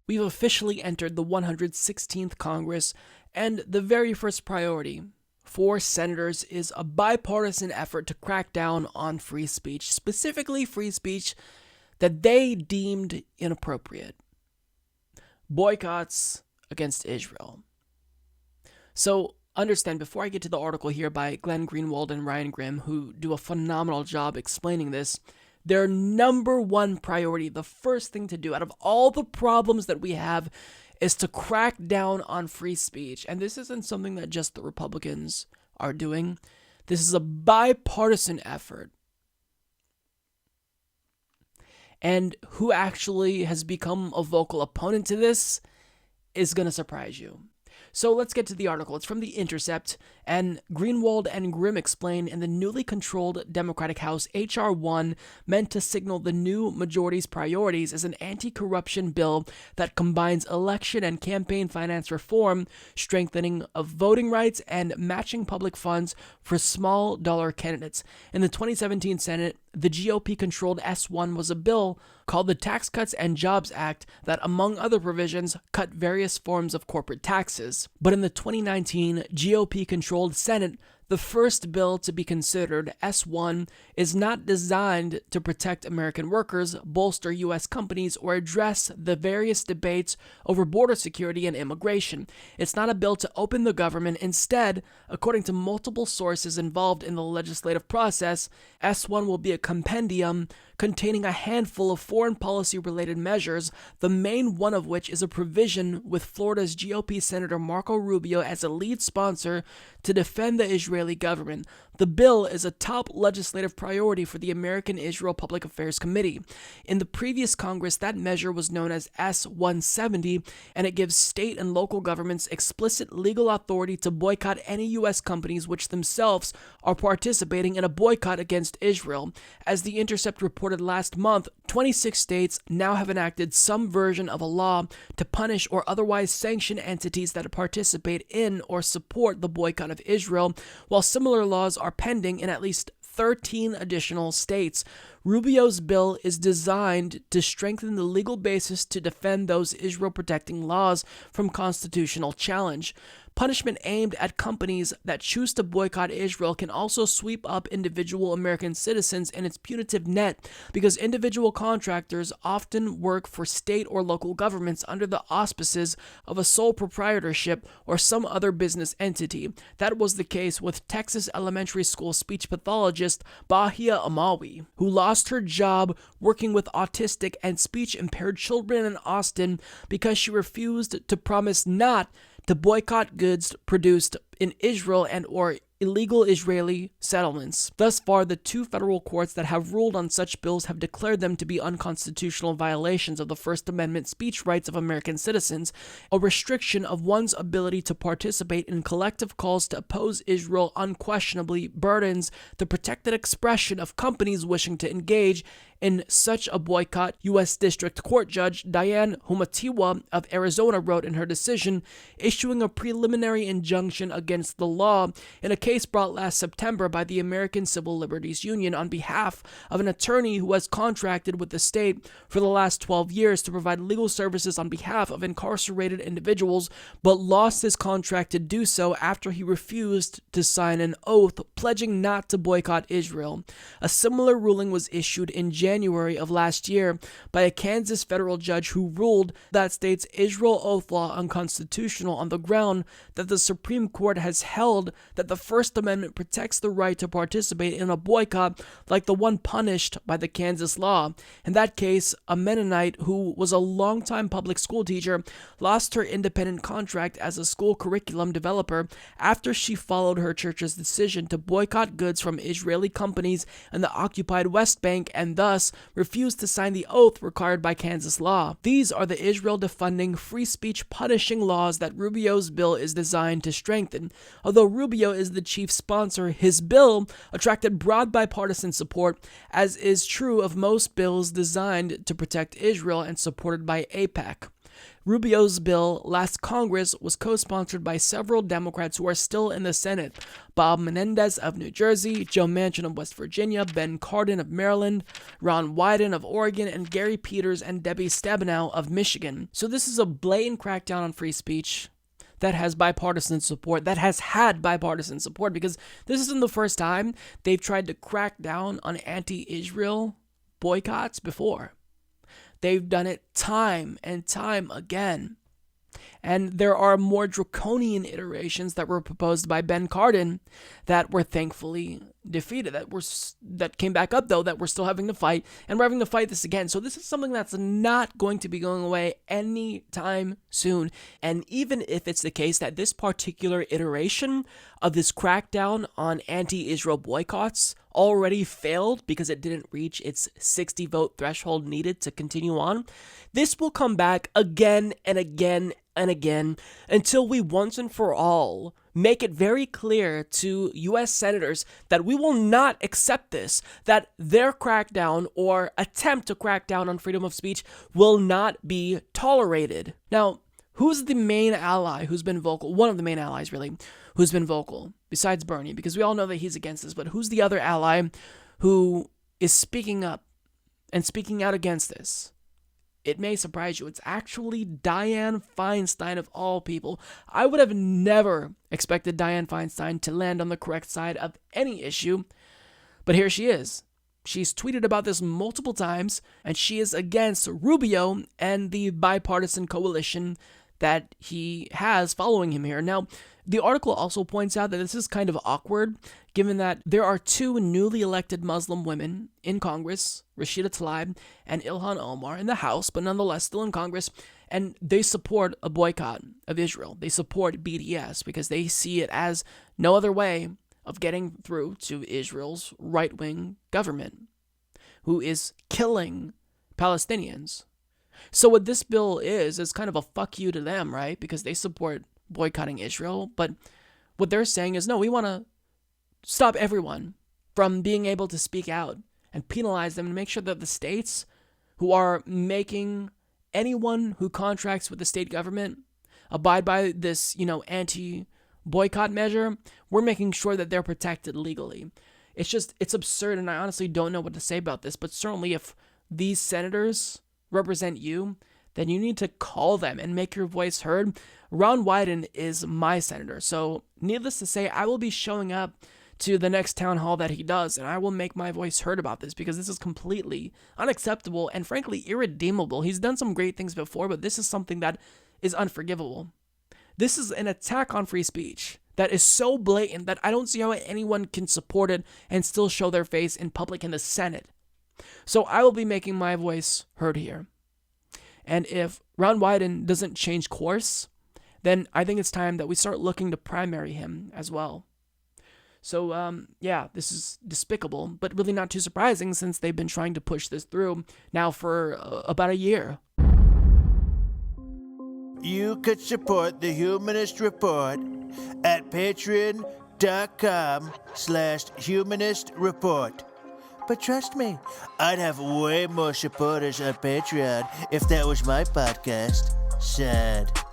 We've officially entered the 116th Congress, and the very first priority for senators is a bipartisan effort to crack down on free speech, specifically free speech that they deemed inappropriate. Boycotts against Israel. So understand, before I get to the article here by Glenn Greenwald and Ryan Grimm, who do a phenomenal job explaining this, their number one priority, the first thing to do out of all the problems that we have, is to crack down on free speech. And this isn't something that just the Republicans are doing. This is a bipartisan effort. And who actually has become a vocal opponent to this is going to surprise you. So let's get to the article. It's from The Intercept, and Greenwald and Grimm explain in the newly controlled Democratic House, H.R. 1, meant to signal the new majority's priorities, is an anti-corruption bill that combines election and campaign finance reform, strengthening of voting rights, and matching public funds for small-dollar candidates. In the 2017 Senate, the GOP-controlled S1 was a bill called the Tax Cuts and Jobs Act that, among other provisions, cut various forms of corporate taxes. But in the 2019 GOP-controlled Senate, the first bill to be considered, S1, is not designed to protect American workers, bolster U.S. companies, or address the various debates over border security and immigration. It's not a bill to open the government. Instead, according to multiple sources involved in the legislative process, S1 will be a compendium containing a handful of foreign policy-related measures, the main one of which is a provision with Florida's GOP Senator Marco Rubio as a lead sponsor to defend the Israeli government. The bill is a top legislative priority for the American Israel Public Affairs Committee. In the previous Congress, that measure was known as S-170, and it gives state and local governments explicit legal authority to boycott any U.S. companies which themselves are participating in a boycott against Israel. As The Intercept reported last month, 26 states now have enacted some version of a law to punish or otherwise sanction entities that participate in or support the boycott of Israel, while similar laws are pending in at least 13 additional states. Rubio's bill is designed to strengthen the legal basis to defend those Israel-protecting laws from constitutional challenge. Punishment aimed at companies that choose to boycott Israel can also sweep up individual American citizens in its punitive net, because individual contractors often work for state or local governments under the auspices of a sole proprietorship or some other business entity. That was the case with Texas elementary school speech pathologist Bahia Amawi, who lost her job working with autistic and speech-impaired children in Austin because she refused to promise not to boycott goods produced in Israel and or illegal Israeli settlements. Thus far, the two federal courts that have ruled on such bills have declared them to be unconstitutional violations of the First Amendment speech rights of American citizens, a restriction of one's ability to participate in collective calls to oppose Israel unquestionably burdens the protected expression of companies wishing to engage in such a boycott. U.S. District Court Judge Diane Humatiwa of Arizona wrote in her decision, issuing a preliminary injunction against the law in a case brought last September by the American Civil Liberties Union on behalf of an attorney who has contracted with the state for the last 12 years to provide legal services on behalf of incarcerated individuals, but lost his contract to do so after he refused to sign an oath pledging not to boycott Israel. A similar ruling was issued in January of last year by a Kansas federal judge who ruled that state's Israel oath law unconstitutional on the ground that the Supreme Court has held that the First Amendment protects the right to participate in a boycott like the one punished by the Kansas law. In that case, a Mennonite who was a longtime public school teacher lost her independent contract as a school curriculum developer after she followed her church's decision to boycott goods from Israeli companies in the occupied West Bank and thus refused to sign the oath required by Kansas law. These are the Israel-defunding, free speech punishing laws that Rubio's bill is designed to strengthen. Although Rubio is the chief sponsor, his bill attracted broad bipartisan support, as is true of most bills designed to protect Israel and supported by AIPAC. Rubio's bill last Congress was co-sponsored by several Democrats who are still in the Senate: Bob Menendez of New Jersey, Joe Manchin of West Virginia, Ben Cardin of Maryland, Ron Wyden of Oregon, and Gary Peters and Debbie Stabenow of Michigan. So this is a blatant crackdown on free speech that has bipartisan support, that has had bipartisan support, because this isn't the first time they've tried to crack down on anti-Israel boycotts before. They've done it time and time again. And there are more draconian iterations that were proposed by Ben Cardin that were thankfully defeated, that came back up, though, that we're still having to fight, and we're having to fight this again. So this is something that's not going to be going away anytime soon. And even if it's the case that this particular iteration of this crackdown on anti-Israel boycotts already failed because it didn't reach its 60-vote threshold needed to continue on, this will come back again and again and again until we once and for all make it very clear to U.S. senators that we will not accept this, that their crackdown or attempt to crack down on freedom of speech will not be tolerated. Now, who's the main ally who's been vocal? One of the main allies, really, who's been vocal, besides Bernie, because we all know that he's against this, but who's the other ally who is speaking up and speaking out against this? It may surprise you. It's actually Dianne Feinstein, of all people. I would have never expected Dianne Feinstein to land on the correct side of any issue, but here she is. She's tweeted about this multiple times, and she is against Rubio and the bipartisan coalition that he has following him here. Now, the article also points out that this is kind of awkward, given that there are two newly elected Muslim women in Congress, Rashida Tlaib and Ilhan Omar, in the House, but nonetheless still in Congress, and they support a boycott of Israel. They support BDS because they see it as no other way of getting through to Israel's right-wing government, who is killing Palestinians. So what this bill is kind of a fuck you to them, right? Because they support boycotting Israel, but what they're saying is, no, we want to stop everyone from being able to speak out and penalize them and make sure that the states who are making anyone who contracts with the state government abide by this, anti-boycott measure, we're making sure that they're protected legally. It's absurd, and I honestly don't know what to say about this, but certainly if these senators represent you, then you need to call them and make your voice heard. Ron Wyden is my senator, so needless to say, I will be showing up to the next town hall that he does, and I will make my voice heard about this, because this is completely unacceptable and frankly irredeemable. He's done some great things before, but this is something that is unforgivable. This is an attack on free speech that is so blatant that I don't see how anyone can support it and still show their face in public in the Senate. So I will be making my voice heard here. And if Ron Wyden doesn't change course, then I think it's time that we start looking to primary him as well. So, this is despicable, but really not too surprising since they've been trying to push this through now for about a year. You could support the Humanist Report at patreon.com/Humanist Report. But trust me, I'd have way more supporters on Patreon if that was my podcast. Sad.